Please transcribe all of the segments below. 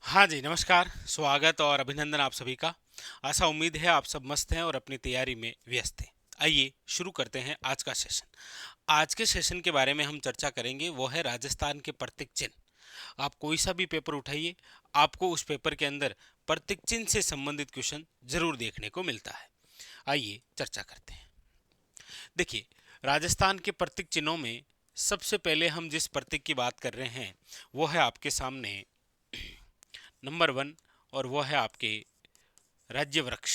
हाँ जी, नमस्कार, स्वागत और अभिनंदन आप सभी का। आशा उम्मीद है आप सब मस्त हैं और अपनी तैयारी में व्यस्त हैं। आइए शुरू करते हैं आज का सेशन। आज के सेशन के बारे में हम चर्चा करेंगे वो है राजस्थान के प्रतीक चिन्ह। आप कोई सा भी पेपर उठाइए, आपको उस पेपर के अंदर प्रतीक चिन्ह से संबंधित क्वेश्चन जरूर देखने को मिलता है। आइए चर्चा करते हैं। देखिए, राजस्थान के प्रतीक चिन्हों में सबसे पहले हम जिस प्रतीक की बात कर रहे हैं वो है आपके सामने नंबर 1 और वो है आपके राज्य वृक्ष।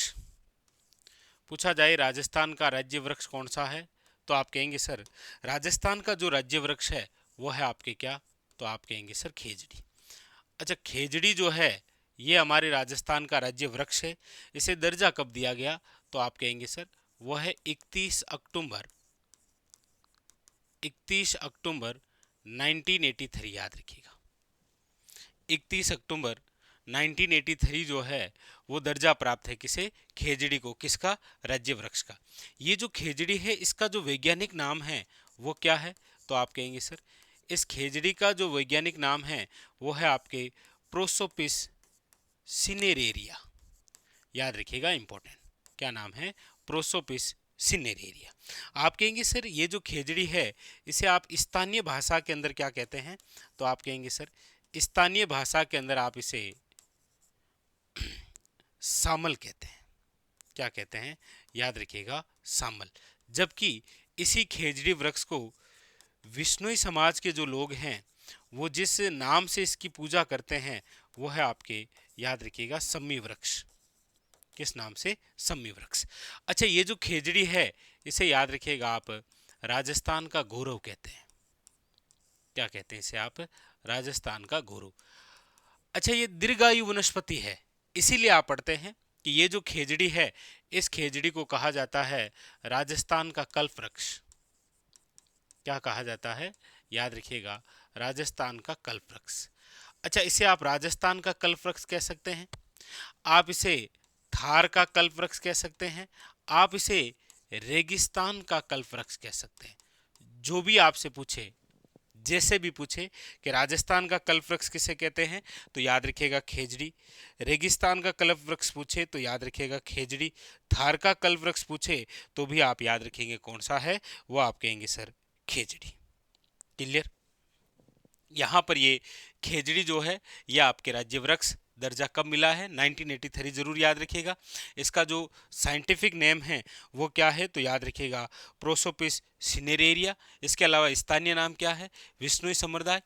पूछा जाए राजस्थान का राज्य वृक्ष कौन सा है, तो आप कहेंगे सर राजस्थान का जो राज्य वृक्ष है वो है आपके क्या, तो आप कहेंगे सर खेजड़ी। अच्छा, खेजड़ी जो है ये हमारे राजस्थान का राज्य वृक्ष है। इसे दर्जा कब दिया गया, तो आप कहेंगे सर वो है 31 अक्टूबर 1983। याद रखिएगा 31 अक्टूबर 1983 जो है वो दर्जा प्राप्त है किसे, खेजड़ी को। किसका, राज्य वृक्ष का। ये जो खेजड़ी है इसका जो वैज्ञानिक नाम है वो क्या है, तो आप कहेंगे सर इस खेजड़ी का जो वैज्ञानिक नाम है वो है आपके प्रोसोपिस सिनेरेरिया। याद रखिएगा, इंपॉर्टेंट। क्या नाम है, प्रोसोपिस सिनेरेरिया। आप कहेंगे सर ये जो खेजड़ी है इसे आप स्थानीय भाषा के अंदर क्या कहते हैं, तो आप कहेंगे सर स्थानीय भाषा के अंदर आप इसे सामल कहते हैं। क्या कहते हैं, याद रखिएगा, सामल। जबकि इसी खेजड़ी वृक्ष को विष्णुई समाज के जो लोग हैं वो जिस नाम से इसकी पूजा करते हैं वो है आपके, याद रखिएगा, सम्मी वृक्ष। किस नाम से, सम्मी वृक्ष। अच्छा, ये जो खेजड़ी है इसे याद रखिएगा आप राजस्थान का गौरव कहते हैं। क्या कहते हैं इसे आप, राजस्थान का गौरव। अच्छा, ये दीर्घायु वनस्पति है, इसीलिए आप पढ़ते हैं कि ये जो खेजड़ी है इस खेजड़ी को कहा जाता है राजस्थान का कल्प वृक्ष। क्या कहा जाता है, याद रखिएगा, राजस्थान का कल्प वृक्ष। अच्छा, इसे आप राजस्थान का कल्प वृक्ष कह सकते हैं, आप इसे थार का कल्प वृक्ष कह सकते हैं, आप इसे रेगिस्तान का कल्प वृक्ष कह सकते हैं। जो भी आपसे पूछे, जैसे भी पूछे कि राजस्थान का कल्प वृक्ष किसे कहते हैं, तो याद रखिएगा खेजड़ी। रेगिस्तान का कल्प वृक्ष पूछे तो याद रखिएगा खेजड़ी। थार का कल्प वृक्ष पूछे तो भी आप याद रखेंगे कौन सा है, वो आप कहेंगे सर खेजड़ी। क्लियर। यहाँ पर ये खेजड़ी जो है ये आपके राज्य वृक्ष दर्जा कब मिला है, 1983। जरूर याद रखिएगा। इसका जो साइंटिफिक नेम है वो क्या है, तो याद रखिएगा प्रोसोपिस सिनेरेरिया। इसके अलावा स्थानीय नाम क्या है, विष्णुई संप्रदाय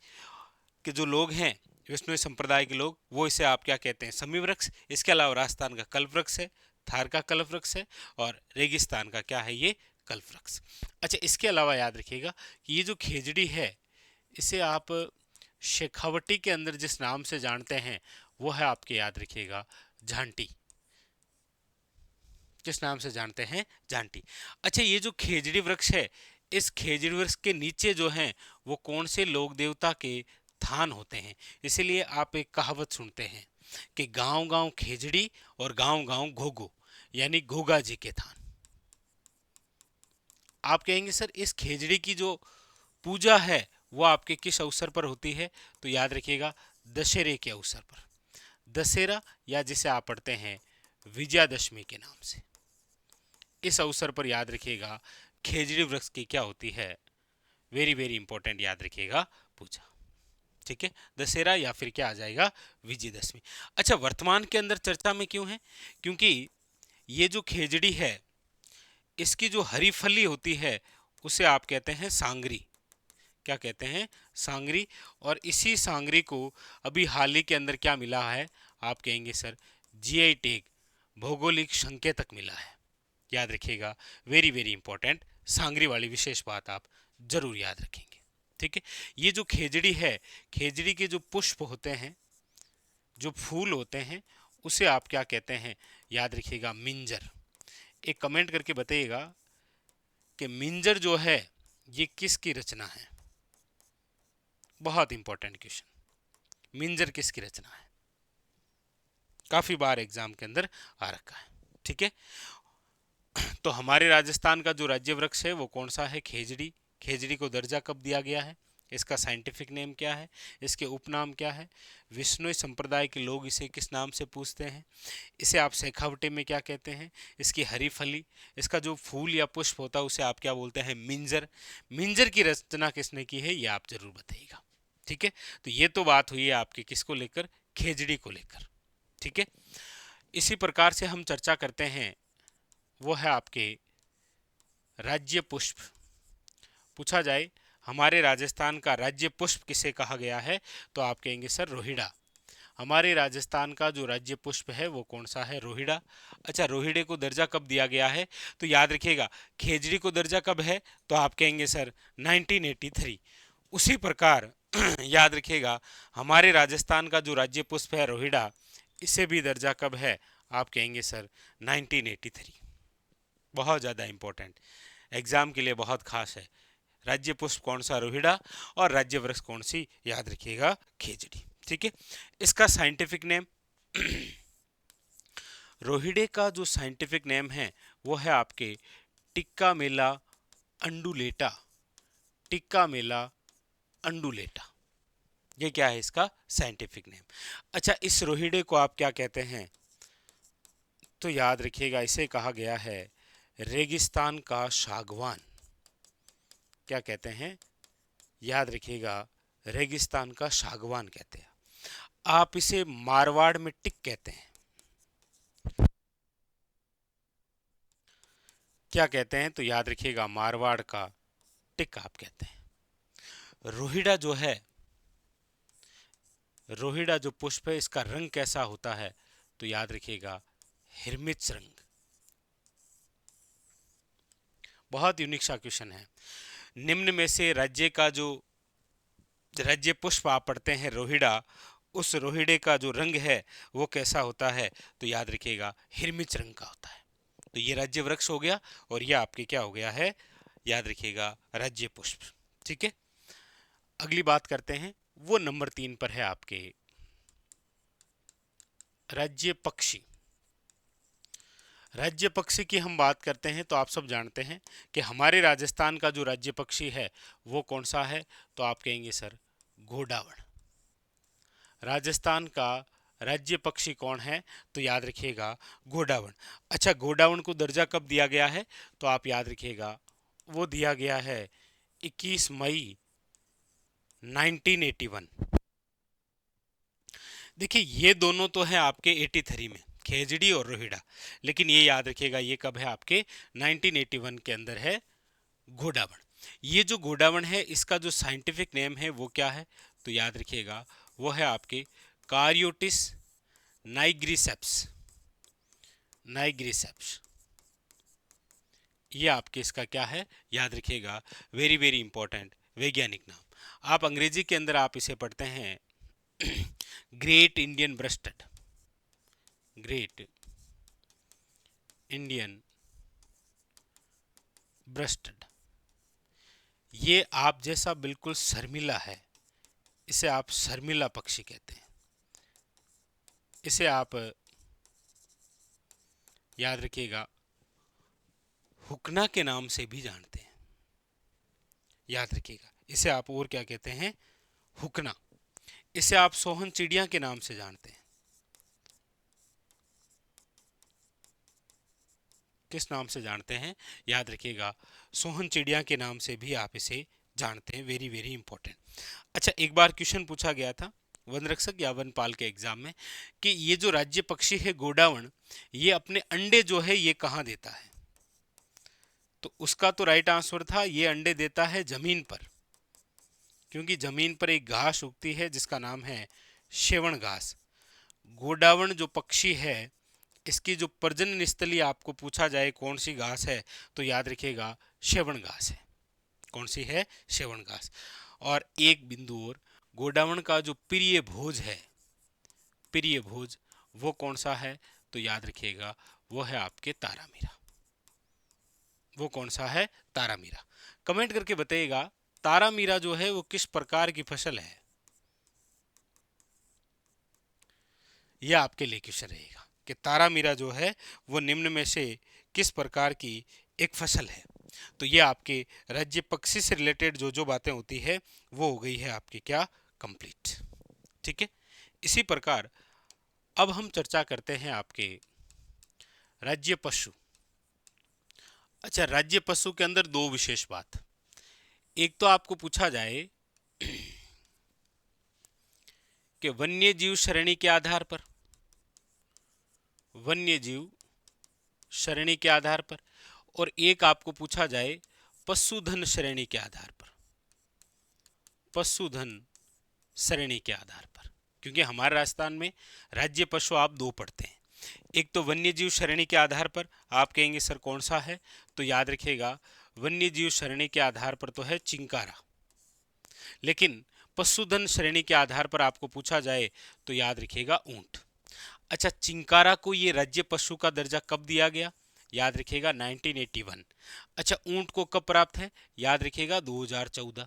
के जो लोग हैं, विष्णुई संप्रदाय के लोग, वो इसे आप क्या कहते हैं, सम्मी वृक्ष। इसके अलावा राजस्थान का कल्प वृक्ष है, थार का कल्प वृक्ष है, और रेगिस्तान का क्या है, ये कल्प वृक्ष। अच्छा, इसके अलावा याद रखिएगा कि ये जो खेजड़ी है इसे आप शेखावटी के अंदर जिस नाम से जानते हैं वो है आपके, याद रखिएगा, झांटी। किस नाम से जानते हैं, झांटी। अच्छा, ये जो खेजड़ी वृक्ष है इस खेजड़ी वृक्ष के नीचे जो हैं वो कौन से लोक देवता के थान होते हैं। इसीलिए आप एक कहावत सुनते हैं कि गांव गांव खेजड़ी और गांव गांव घोगो, यानी घोगा जी के थान। आप कहेंगे सर इस खेजड़ी की जो पूजा है वो आपके किस अवसर पर होती है, तो याद रखिएगा दशहरे के अवसर पर। दशहरा, या जिसे आप पढ़ते हैं विजयादशमी के नाम से, इस अवसर पर याद रखिएगा खेजड़ी वृक्ष की क्या होती है, वेरी वेरी इंपॉर्टेंट, याद रखिएगा, पूजा। ठीक है, दशहरा या फिर क्या आ जाएगा, विजयदशमी। अच्छा, वर्तमान के अंदर चर्चा में क्यों है, क्योंकि ये जो खेजड़ी है इसकी जो हरी फली होती है उसे आप कहते हैं सांगरी। क्या कहते हैं, सांगरी। और इसी सांगरी को अभी हाल ही के अंदर क्या मिला है, आप कहेंगे सर जीआई टैग, भौगोलिक संकेतक मिला है। याद रखिएगा, वेरी वेरी इंपॉर्टेंट, सांगरी वाली विशेष बात आप जरूर याद रखेंगे। ठीक है, ये जो खेजड़ी है, खेजड़ी के जो पुष्प होते हैं, जो फूल होते हैं, उसे आप क्या कहते हैं, याद रखिएगा मिंजर। एक कमेंट करके बताइएगा कि मिंजर जो है ये किसकी रचना है। बहुत इंपॉर्टेंट क्वेश्चन, मिंजर किसकी रचना है, काफी बार एग्जाम के अंदर आ रखा है। ठीक है, तो हमारे राजस्थान का जो राज्य वृक्ष है वो कौन सा है, खेजड़ी। खेजड़ी को दर्जा कब दिया गया है, इसका साइंटिफिक नेम क्या है, इसके उपनाम क्या है, विश्नोई संप्रदाय के लोग इसे किस नाम से पूछते हैं, इसे आप शेखावटी में क्या कहते हैं, इसकी हरी फली, इसका जो फूल या पुष्प होता है उसे आप क्या बोलते हैं, मिंजर। मिंजर की रचना किसने की है, ये आप जरूर बताइएगा। ठीक है, तो ये तो बात हुई है आपके किसको लेकर, खेजड़ी को लेकर। ठीक है, इसी प्रकार से हम चर्चा करते हैं, वो है आपके राज्य पुष्प। पूछा जाए हमारे राजस्थान का राज्य पुष्प किसे कहा गया है, तो आप कहेंगे सर रोहिड़ा। हमारे राजस्थान का जो राज्य पुष्प है वो कौन सा है, रोहिड़ा। अच्छा, रोहिड़े को दर्जा कब दिया गया है, तो याद रखिएगा खेजड़ी को दर्जा कब है, तो आप कहेंगे सर 1983। उसी प्रकार याद रखिएगा हमारे राजस्थान का जो राज्य पुष्प है रोहिड़ा, इसे भी दर्जा कब है, आप कहेंगे सर 1983। बहुत ज़्यादा इंपॉर्टेंट, एग्जाम के लिए बहुत खास है। राज्य पुष्प कौन सा, रोहिड़ा, और राज्य वृक्ष कौन सी, याद रखिएगा खेजड़ी। ठीक है, इसका साइंटिफिक नेम रोहिड़े का जो साइंटिफिक नेम है वो है आपके टिक्का मेला अंडुलेटा। टिक्का मेला अंडुलेटा, ये क्या है इसका साइंटिफिक नेम। अच्छा, इस रोहिड़े को आप क्या कहते हैं, तो याद रखिएगा इसे कहा गया है रेगिस्तान का सागवान। क्या कहते हैं, याद रखिएगा रेगिस्तान का सागवान कहते हैं। आप इसे मारवाड़ में टिक कहते हैं। क्या कहते हैं, तो याद रखिएगा मारवाड़ का टिक आप कहते हैं। रोहिड़ा जो है, रोहिड़ा जो पुष्प है इसका रंग कैसा होता है, तो याद रखिएगा हिरमिच रंग। बहुत यूनिक सा क्वेश्चन है। निम्न में से राज्य का जो राज्य पुष्प आप पढ़ते हैं रोहिड़ा, उस रोहिड़े का जो रंग है वो कैसा होता है, तो याद रखिएगा हिरमिच रंग का होता है। तो ये राज्य वृक्ष हो गया और ये आपके क्या हो गया है, याद रखिएगा राज्य पुष्प। ठीक है, अगली बात करते हैं, वो नंबर 3 पर है आपके राज्य पक्षी। राज्य पक्षी की हम बात करते हैं तो आप सब जानते हैं कि हमारे राजस्थान का जो राज्य पक्षी है वो कौन सा है, तो आप कहेंगे सर घोड़ावण। राजस्थान का राज्य पक्षी कौन है, तो याद रखिएगा घोड़ावण। अच्छा, घोड़ावण को दर्जा कब दिया गया है, तो आप याद रखिएगा वो दिया गया है 21 मई 1981। देखिए ये दोनों तो हैं आपके 83 में, खेजड़ी और रोहिड़ा, लेकिन ये याद रखिएगा ये कब है, आपके 1981 के अंदर है घोड़ावण। ये जो घोड़ावण है इसका जो साइंटिफिक नेम है वो क्या है, तो याद रखिएगा वो है आपके कार्योटिस नाइग्रिसेप्स। नाइग्रिसेप्स, ये आपके इसका क्या है, याद रखिएगा वेरी वेरी इंपॉर्टेंट वैज्ञानिक नाम। आप अंग्रेजी के अंदर आप इसे पढ़ते हैं great Indian rested. Great Indian rested, ये आप जैसा बिल्कुल शर्मिला है, इसे आप शर्मिला पक्षी कहते हैं। इसे आप याद रखिएगा हुकना के नाम से भी जानते हैं। याद रखिएगा इसे आप और क्या कहते हैं, हुकना। इसे आप सोहन चिड़िया के नाम से जानते हैं। किस नाम से जानते हैं, याद रखिएगा सोहन चिड़िया के नाम से भी आप इसे जानते हैं। Very very important. अच्छा, एक बार क्वेश्चन पूछा गया था वन रक्षक या वनपाल के एग्जाम में कि ये जो राज्य पक्षी है घोड़ावण, ये अपने अंडे जो है ये कहाँ देता है, तो उसका तो राइट आंसर था ये अंडे देता है जमीन पर, क्योंकि जमीन पर एक घास उगती है जिसका नाम है शेवण घास। घोड़ावण जो पक्षी है इसकी जो प्रजनन स्थली आपको पूछा जाए कौन सी घास है, तो याद रखिएगा शेवण घास है। कौन सी है, शेवण घास। और एक बिंदु और, घोड़ावण का जो प्रिय भोज है, प्रिय भोज वो कौन सा है, तो याद रखिएगा वो है आपके तारामीरा। वो कौन सा है, तारामीरा। कमेंट करके बताइएगा तारामीरा जो है वो किस प्रकार की फसल है, यह आपके लिए क्वेश्चन रहेगा कि तारामीरा जो है वो निम्न में से किस प्रकार की एक फसल है। तो ये आपके राज्य पक्षी से रिलेटेड जो जो बातें होती है वो हो गई है आपकी क्या, कंप्लीट। ठीक है, इसी प्रकार अब हम चर्चा करते हैं आपके राज्य पशु। अच्छा, राज्य पशु के अंदर दो विशेष बात, एक तो आपको पूछा जाए कि वन्य जीव श्रेणी के आधार पर, वन्य जीव श्रेणी के आधार पर, और एक आपको पूछा जाए पशुधन श्रेणी के आधार पर, पशुधन श्रेणी के आधार पर। क्योंकि हमारे राजस्थान में राज्य पशु आप दो पढ़ते हैं, एक तो वन्य जीव श्रेणी के आधार पर, आप कहेंगे सर कौन सा है, तो याद रखिएगा वन्य जीव श्रेणी के आधार पर तो है चिंकारा, लेकिन पशुधन श्रेणी के आधार पर आपको पूछा जाए तो याद रखिएगा ऊंट। अच्छा, चिंकारा को ये राज्य पशु का दर्जा कब दिया गया, याद रखिएगा 1981। अच्छा, ऊंट को कब प्राप्त है, याद रखिएगा 2014।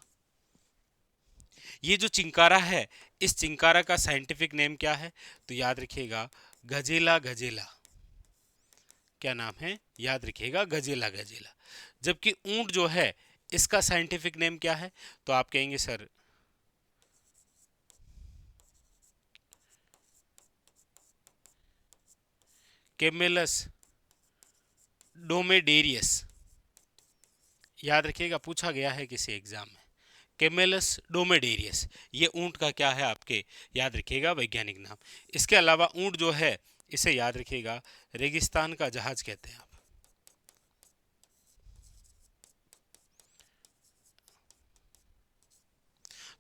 ये जो चिंकारा है, इस चिंकारा का साइंटिफिक नेम क्या है, तो याद रखिएगा गजेला गजेला। क्या नाम है, याद रखिएगा गजेला गजेला। जबकि ऊंट जो है इसका साइंटिफिक नेम क्या है, तो आप कहेंगे सर कैमेलस डोमेडेरियस। याद रखिएगा, पूछा गया है किसी एग्जाम में, कैमेलस डोमेडेरियस, ये ऊंट का क्या है आपके, याद रखिएगा वैज्ञानिक नाम। इसके अलावा ऊंट जो है इसे याद रखिएगा रेगिस्तान का जहाज कहते हैं आप।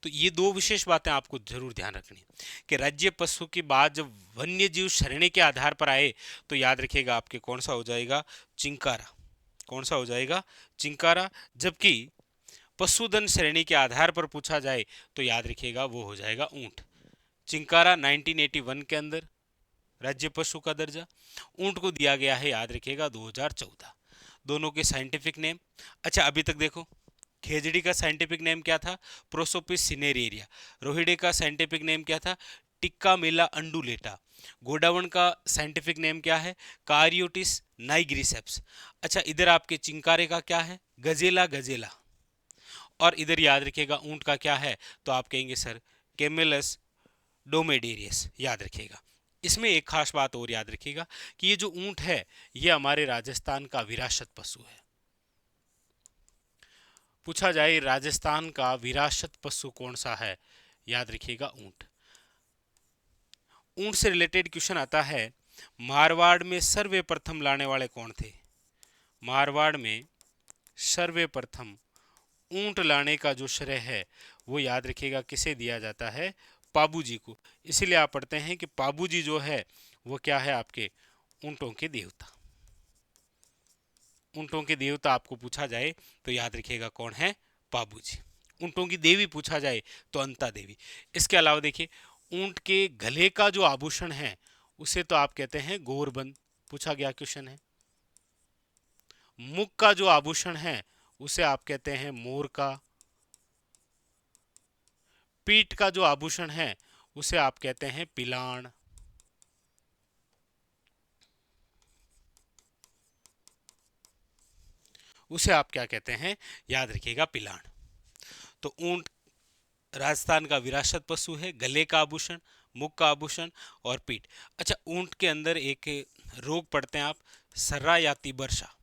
तो ये दो विशेष बातें आपको जरूर ध्यान रखनी कि राज्य पशु के बाद जब वन्य जीव श्रेणी के आधार पर आए तो याद रखिएगा आपके कौन सा हो जाएगा, चिंकारा। कौन सा हो जाएगा, चिंकारा। जबकि पशुधन श्रेणी के आधार पर पूछा जाए तो याद रखिएगा वो हो जाएगा ऊंट। चिंकारा 1981 के अंदर राज्य पशु का दर्जा, ऊंट को दिया गया है याद रखिएगा 2014। दोनों के साइंटिफिक नेम। अच्छा, अभी तक देखो, खेजड़ी का साइंटिफिक नेम क्या था, प्रोसोपिस सिनेरिया। रोहिड़े का साइंटिफिक नेम क्या था, टिक्का मेला अंडुलेटा। गोडावण का साइंटिफिक नेम क्या है, कारियोटिस नाइग्रिसेप्स। अच्छा, इधर आपके चिंकारे का क्या है, गजेला गजेला। और इधर याद रखिएगा ऊंट का क्या है, तो आप कहेंगे सर कैमेलस डोमेडेरियस। याद रखिएगा। इसमें एक खास बात और याद रखिएगा कि ये जो ऊंट है ये हमारे राजस्थान का विरासत पशु है। पूछा जाए राजस्थान का विरासत पशु कौन सा है, याद रखिएगा ऊंट। ऊंट से रिलेटेड क्वेश्चन आता है, मारवाड़ में सर्वप्रथम लाने वाले कौन थे। मारवाड़ में सर्वप्रथम ऊंट लाने का जो श्रेय है वो याद रखिएगा किसे दिया जाता है, पाबू जी को। इसीलिए आप पढ़ते हैं कि पाबू जी जो है वो क्या है आपके, ऊंटों के देवता। ऊंटों के देवता आपको पूछा जाए तो याद रखिएगा कौन है, पाबू जी। ऊंटों की देवी पूछा जाए तो अंता देवी। इसके अलावा देखिए, ऊंट के गले का जो आभूषण है उसे तो आप कहते हैं गोरबंद, पूछा गया क्वेश्चन है। मुख का जो आभूषण है उसे आप कहते हैं मोर का। पीठ का जो आभूषण है उसे आप कहते हैं पिलाण। उसे आप क्या कहते हैं, याद रखिएगा पिलाण। तो ऊंट राजस्थान का विरासत पशु है, गले का आभूषण, मुख का आभूषण और पीठ। अच्छा, ऊंट के अंदर एक रोग पढ़ते हैं आप, सर्रा या तिबरसा।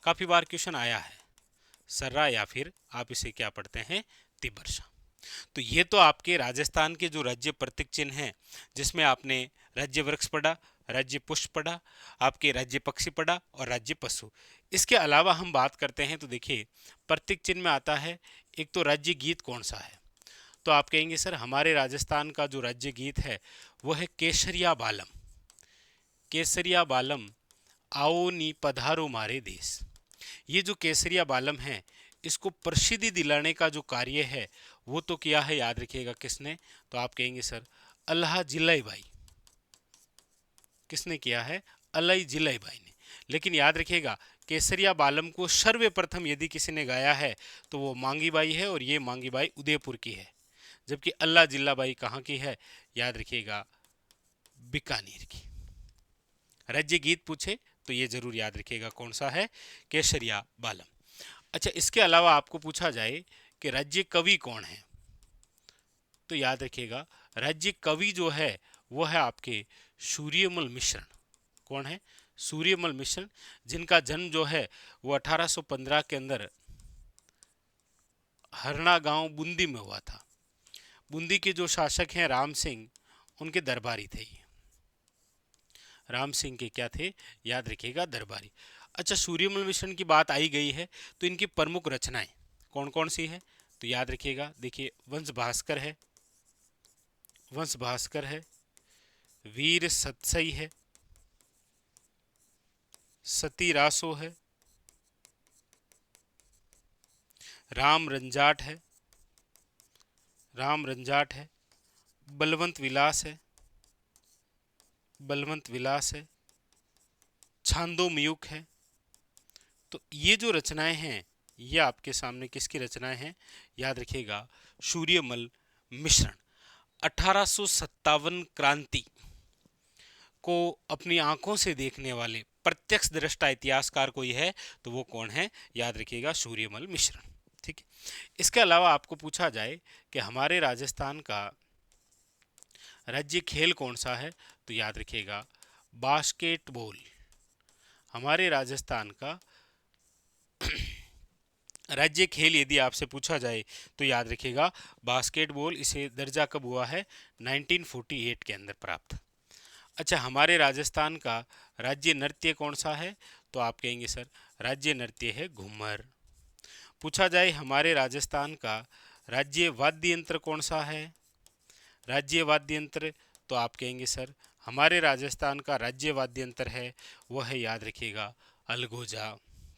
काफी बार क्वेश्चन आया है, सर्रा या फिर आप इसे क्या पढ़ते हैं, तिबरसा। तो ये तो आपके राजस्थान के जो राज्य प्रतीक चिन्ह हैं, जिसमें आपने राज्य वृक्ष पढ़ा, राज्य पुष्प पढ़ा, आपके राज्य पक्षी पढ़ा और राज्य पशु। इसके अलावा हम बात करते हैं तो देखिए प्रतीक चिन्ह में आता है एक तो राज्य गीत कौन सा है, तो आप कहेंगे सर हमारे राजस्थान का जो राज्य गीत है वो है केसरिया बालम। केसरिया बालम आओ नी पधारो मारे देश। ये जो केसरिया बालम है इसको प्रसिद्धि दिलाने का जो कार्य है वो तो किया है, याद रखिएगा किसने, तो आप कहेंगे सर अल्लाह जिलाई भाई। किसने किया है, अलाई जिलाई भाई ने। लेकिन याद रखिएगा केसरिया बालम को सर्वप्रथम यदि किसी ने गाया है तो वो मांगी बाई है, और ये मांगी बाई उदयपुर की है। जबकि अल्लाह जिल्ला बाई कहाँ की है, याद रखिएगा बीकानेर की। राज्य गीत पूछे तो ये जरूर याद रखिएगा कौन सा है, केसरिया बालम। अच्छा, इसके अलावा आपको पूछा जाए कि राज्य कवि कौन है, तो याद रखिएगा राज्य कवि जो है वो है आपके सूर्यमल मिश्र। कौन है? सूर्यमल मिश्र, जिनका जन्म जो है वो 1815 के अंदर हरना गांव बूंदी में हुआ था। बूंदी के जो शासक हैं राम सिंह, उनके दरबारी थे ये। राम सिंह के क्या थे? याद रखिएगा दरबारी। अच्छा, सूर्यमल मिश्र की बात आई गई है तो इनकी प्रमुख रचनाएं कौन कौन सी है, तो याद रखिएगा, देखिए वंश भास्कर है, वंश भास्कर है, वीर सतसई है, सती रासो है, राम रंजाट है, राम रंजाट है, बलवंत विलास है, बलवंत विलास है, छांदो मयूख है। तो ये जो रचनाएं हैं ये आपके सामने किसकी रचनाएं हैं? याद रखिएगा सूर्यमल मिश्र। 1857 क्रांति को अपनी आंखों से देखने वाले प्रत्यक्ष दृष्टा इतिहासकार कोई है तो वो कौन है? याद रखिएगा सूर्यमल मिश्र। ठीक है। इसके अलावा आपको पूछा जाए कि हमारे राजस्थान का राज्य खेल कौन सा है, तो याद रखिएगा बास्केटबॉल। हमारे राजस्थान का राज्य खेल यदि आपसे पूछा जाए तो याद रखिएगा बास्केटबॉल। इसे दर्जा कब हुआ है? 1948 के अंदर प्राप्त। अच्छा, हमारे राजस्थान का राज्य नृत्य कौन सा है, तो आप कहेंगे सर राज्य नृत्य है घूमर। पूछा जाए हमारे राजस्थान का राज्य वाद्य यंत्र कौन सा है, राज्य वाद्य यंत्र, तो आप कहेंगे सर हमारे राजस्थान का राज्य वाद्य यंत्र है वह है, याद रखिएगा अलगोजा।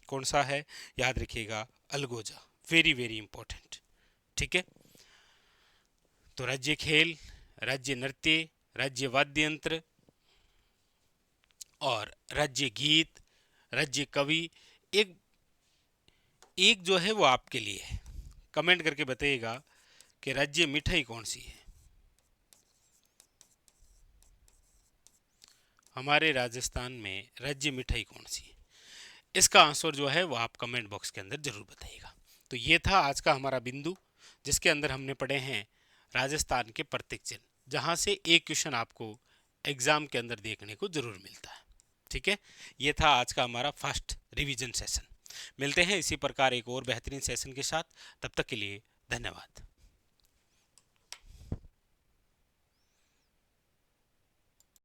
कौन सा है? याद रखिएगा अलगोजा। Very very important. ठीक है। तो राज्य खेल, राज्य नृत्य, राज्य वाद्य यंत्र और राज्य गीत, राज्य कवि, एक एक जो है वो आपके लिए है। कमेंट करके बताइएगा कि राज्य मिठाई कौन सी है। हमारे राजस्थान में राज्य मिठाई कौन सी है? इसका आंसर जो है वो आप कमेंट बॉक्स के अंदर जरूर बताइएगा। तो ये था आज का हमारा बिंदु, जिसके अंदर हमने पढ़े हैं राजस्थान के प्रतीक चिन्ह, जहां से एक क्वेश्चन आपको एग्जाम के अंदर देखने को जरूर मिलता है। ठीक है। ये था आज का हमारा फर्स्ट रिवीजन सेशन। मिलते हैं इसी प्रकार एक और बेहतरीन सेशन के साथ। तब तक के लिए धन्यवाद।